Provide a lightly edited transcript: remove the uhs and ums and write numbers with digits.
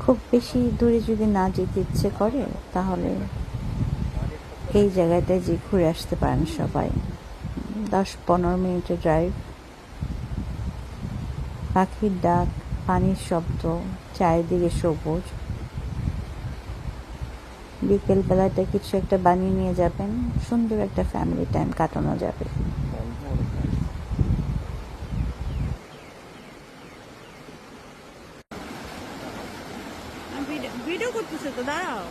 খুব বেশি দূরে যদি না যেতে ইচ্ছে করে তাহলে এই জায়গাটায় যে ঘুরে আসতে পারেন সবাই। 10-15 মিনিটের ড্রাইভ। পাখির ডাক, পানির শব্দ, চারিদিকে সবুজ। বিকেল বেলাটা কিছু একটা বানিয়ে নিয়ে যাবেন, সুন্দর একটা ফ্যামিলি টাইম কাটানো যাবে। ভিডিও করতেছে তো, দাঁড়াও।